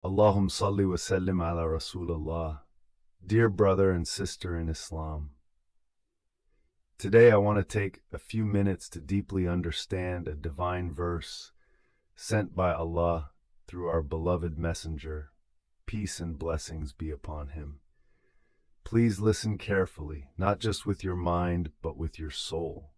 Allahumma salli wa sallim ala Rasulullah. Dear brother and sister in Islam, today I want to take a few minutes to deeply understand a divine verse sent by Allah through our beloved messenger. Peace and blessings be upon him. Please listen carefully, not just with your mind, but with your soul.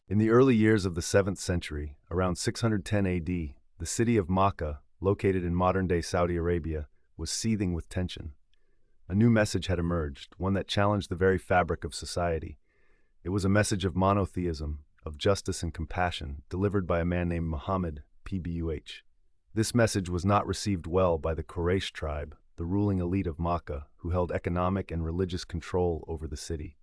In the early years of the 7th century, around 610 AD, the city of Makkah, located in modern-day Saudi Arabia, was seething with tension. A new message had emerged, one that challenged the very fabric of society. It was a message of monotheism, of justice and compassion, delivered by a man named Muhammad, PBUH. This message was not received well by the Quraysh tribe, the ruling elite of Makkah, who held economic and religious control over the city.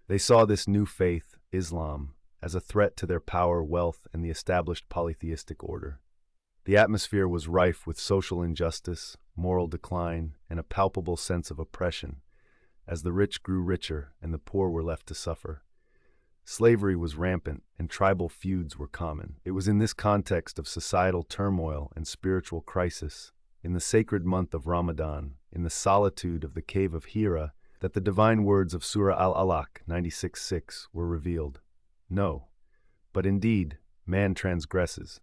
They saw this new faith, Islam, as a threat to their power, wealth, and the established polytheistic order. The atmosphere was rife with social injustice, moral decline, and a palpable sense of oppression, as the rich grew richer and the poor were left to suffer. Slavery was rampant, and tribal feuds were common. It was in this context of societal turmoil and spiritual crisis, in the sacred month of Ramadan, in the solitude of the cave of Hira, that the divine words of Surah Al-Alaq 96:6 were revealed. No, but indeed, man transgresses.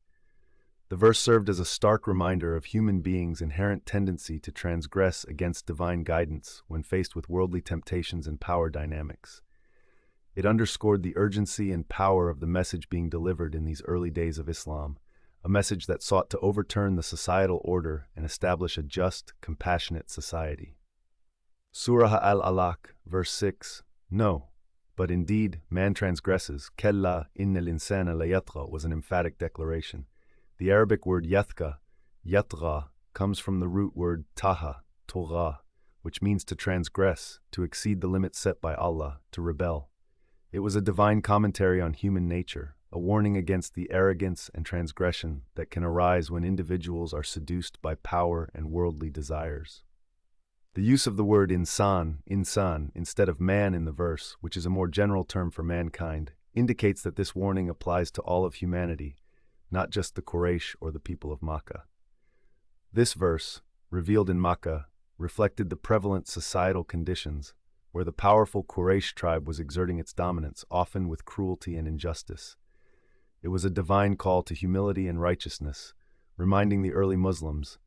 The verse served as a stark reminder of human beings' inherent tendency to transgress against divine guidance when faced with worldly temptations and power dynamics. It underscored the urgency and power of the message being delivered in these early days of Islam, a message that sought to overturn the societal order and establish a just, compassionate society. Surah Al-Alaq, verse 6, No, but indeed, man transgresses. Kella innal insana layatgha was an emphatic declaration. The Arabic word yathka, yatgha, comes from the root word taha, togha, which means to transgress, to exceed the limits set by Allah, to rebel. It was a divine commentary on human nature, a warning against the arrogance and transgression that can arise when individuals are seduced by power and worldly desires. The use of the word insan, instead of man in the verse, which is a more general term for mankind, indicates that this warning applies to all of humanity, not just the Quraysh or the people of Makkah. This verse, revealed in Makkah, reflected the prevalent societal conditions where the powerful Quraysh tribe was exerting its dominance, often with cruelty and injustice. It was a divine call to humility and righteousness, reminding the early Muslims,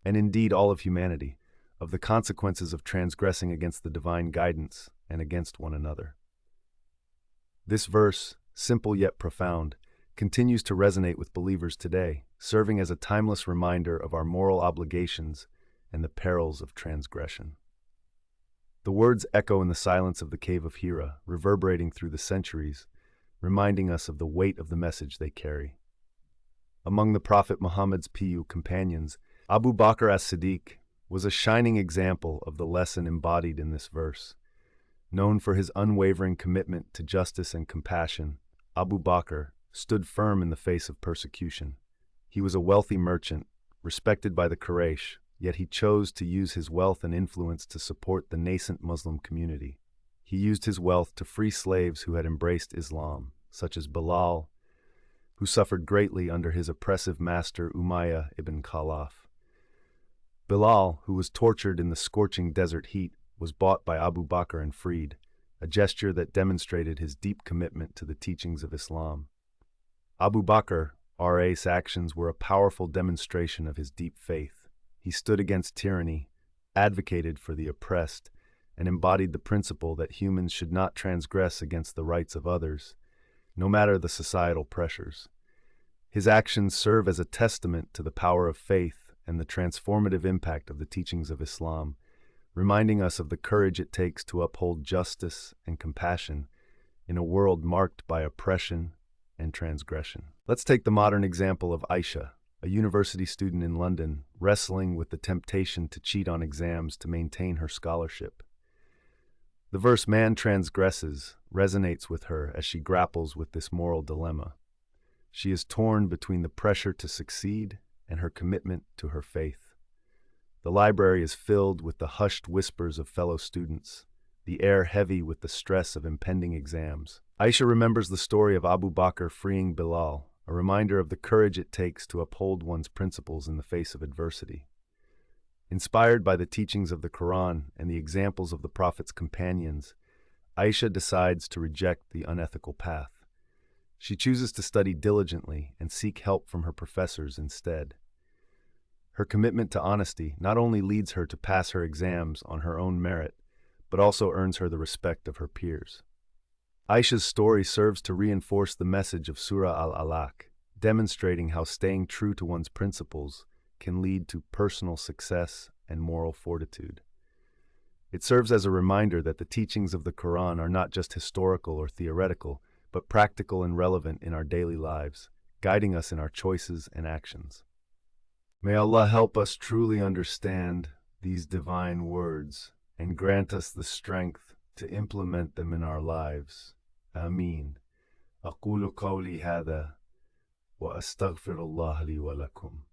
and indeed all of humanity, of the consequences of transgressing against the divine guidance and against one another. This verse, simple yet profound, continues to resonate with believers today, serving as a timeless reminder of our moral obligations and the perils of transgression. The words echo in the silence of the cave of Hira, reverberating through the centuries, reminding us of the weight of the message they carry. Among the Prophet Muhammad's companions, Abu Bakr as-Siddiq was a shining example of the lesson embodied in this verse. Known for his unwavering commitment to justice and compassion, Abu Bakr stood firm in the face of persecution. He was a wealthy merchant, respected by the Quraysh, yet he chose to use his wealth and influence to support the nascent Muslim community. He used his wealth to free slaves who had embraced Islam, such as Bilal, who suffered greatly under his oppressive master Umayyah ibn Khalaf. Bilal, who was tortured in the scorching desert heat, was bought by Abu Bakr and freed, a gesture that demonstrated his deep commitment to the teachings of Islam. Abu Bakr, R.A.'s actions were a powerful demonstration of his deep faith. He stood against tyranny, advocated for the oppressed, and embodied the principle that humans should not transgress against the rights of others, no matter the societal pressures. His actions serve as a testament to the power of faith and the transformative impact of the teachings of Islam, reminding us of the courage it takes to uphold justice and compassion in a world marked by oppression and transgression. Let's take the modern example of Aisha, a university student in London, wrestling with the temptation to cheat on exams to maintain her scholarship. The verse "man transgresses" resonates with her as she grapples with this moral dilemma. She is torn between the pressure to succeed and her commitment to her faith. The library is filled with the hushed whispers of fellow students, the air heavy with the stress of impending exams. Aisha remembers the story of Abu Bakr freeing Bilal, a reminder of the courage it takes to uphold one's principles in the face of adversity. Inspired by the teachings of the Quran and the examples of the Prophet's companions, Aisha decides to reject the unethical path. She chooses to study diligently and seek help from her professors instead. Her commitment to honesty not only leads her to pass her exams on her own merit, but also earns her the respect of her peers. Aisha's story serves to reinforce the message of Surah Al-Alaq, demonstrating how staying true to one's principles can lead to personal success and moral fortitude. It serves as a reminder that the teachings of the Quran are not just historical or theoretical, but practical and relevant in our daily lives, guiding us in our choices and actions. May Allah help us truly understand these divine words and grant us the strength to implement them in our lives. Ameen. أقول قولي هذا وأستغفر الله لي ولكم.